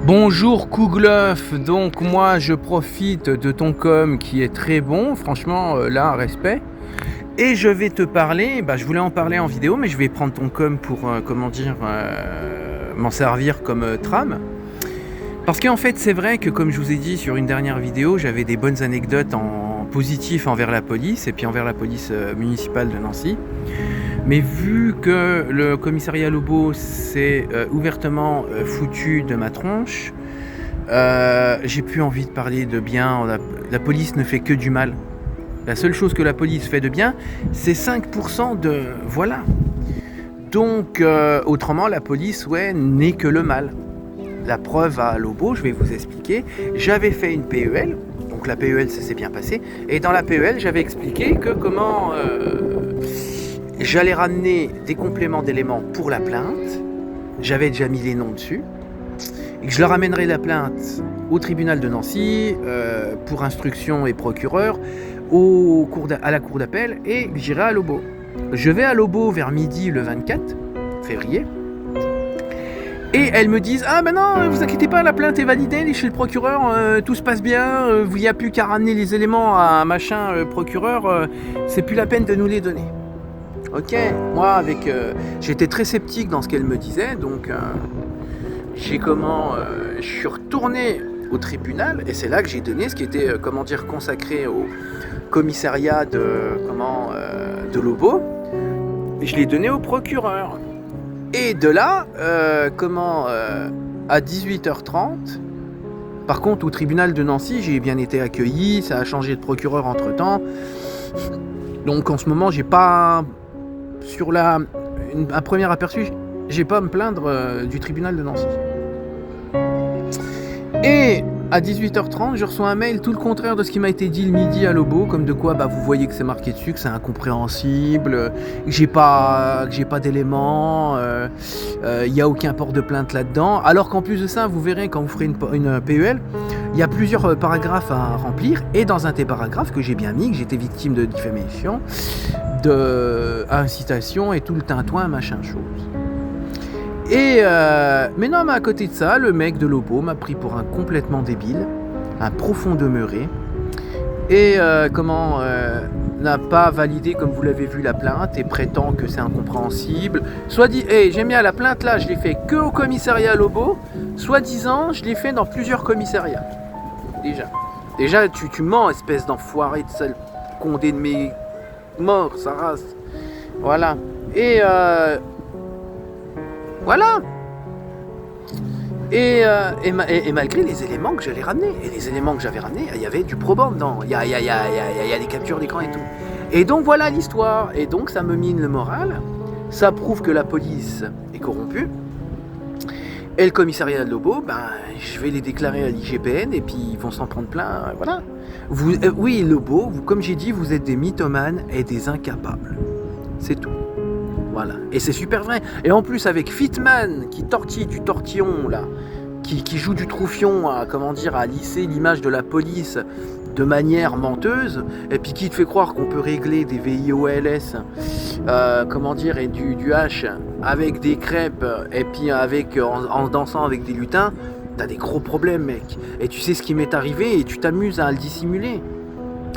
Bonjour Kouglof, donc moi je profite de ton com qui est très bon, franchement là respect. Et je vais te parler, je voulais en parler en vidéo mais je vais prendre ton com pour m'en servir comme trame. Parce qu'en fait c'est vrai que comme je vous ai dit sur une dernière vidéo, j'avais des bonnes anecdotes en positif envers la police et puis envers la police municipale de Nancy. Mais vu que le commissariat Lobo s'est ouvertement foutu de ma tronche, j'ai plus envie de parler de bien. La police ne fait que du mal. La seule chose que la police fait de bien, c'est 5% de... Voilà. Donc, autrement, la police, n'est que le mal. La preuve à Lobo, je vais vous expliquer. J'avais fait une PEL, donc la PEL, ça s'est bien passé. Et dans la PEL, j'avais expliqué que comment... j'allais ramener des compléments d'éléments pour la plainte. J'avais déjà mis les noms dessus. Et que je leur ramènerai la plainte au tribunal de Nancy pour instruction et procureur à la cour d'appel et j'irai à Lobo. Je vais à Lobo vers midi le 24 février. Et elles me disent « Ah ben non, vous inquiétez pas, la plainte est validée chez le procureur, tout se passe bien, il n'y a plus qu'à ramener les éléments à machin procureur, c'est plus la peine de nous les donner. » Ok, moi j'étais très sceptique dans ce qu'elle me disait, donc je suis retourné au tribunal et c'est là que j'ai donné ce qui était consacré au commissariat de Lobo. Et je l'ai donné au procureur. Et de là, à 18h30, par contre au tribunal de Nancy, j'ai bien été accueilli, ça a changé de procureur entre temps. Donc en ce moment, j'ai pas... un premier aperçu, j'ai pas à me plaindre du tribunal de Nancy. Et à 18h30, je reçois un mail tout le contraire de ce qui m'a été dit le midi à Lobo, comme de quoi vous voyez que c'est marqué dessus, que c'est incompréhensible, que j'ai pas d'éléments, il n'y a aucun port de plainte là-dedans. Alors qu'en plus de ça, vous verrez quand vous ferez une PEL, il y a plusieurs paragraphes à remplir, et dans un des paragraphes que j'ai bien mis, que j'étais victime de diffamation, incitation et tout le tintouin, machin chose. Et mais à côté de ça, le mec de Lobo m'a pris pour un complètement débile, un profond demeuré, et n'a pas validé, comme vous l'avez vu, la plainte et prétend que c'est incompréhensible. Soit dit, j'aime bien la plainte là, je l'ai fait que au commissariat Lobo, soit disant, je l'ai fait dans plusieurs commissariats. Déjà tu mens, espèce d'enfoiré de sale condé de mes morts, sa race. Voilà. Et voilà. Et malgré les éléments que j'allais ramener, et les éléments que j'avais ramenés, il y avait du probant dedans, il y a les captures d'écran et tout. Et donc voilà l'histoire, et donc ça me mine le moral, ça prouve que la police est corrompue, et le commissariat de Lobo, je vais les déclarer à l'IGPN, et puis ils vont s'en prendre plein, voilà. Oui, Lobo, comme j'ai dit, vous êtes des mythomanes et des incapables, c'est tout. Voilà, et c'est super vrai. Et en plus avec Fitman qui tortille du tortillon là, qui joue du troufion à lisser l'image de la police de manière menteuse, et puis qui te fait croire qu'on peut régler des VIOLS, et du H avec des crêpes et puis en dansant avec des lutins, t'as des gros problèmes mec. Et tu sais ce qui m'est arrivé et tu t'amuses à le dissimuler.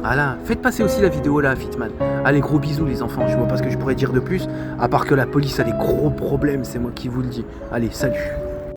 Voilà, faites passer aussi la vidéo là, Fitman. Allez, gros bisous les enfants, je vois pas ce que je pourrais dire de plus, à part que la police a des gros problèmes, c'est moi qui vous le dis. Allez, salut.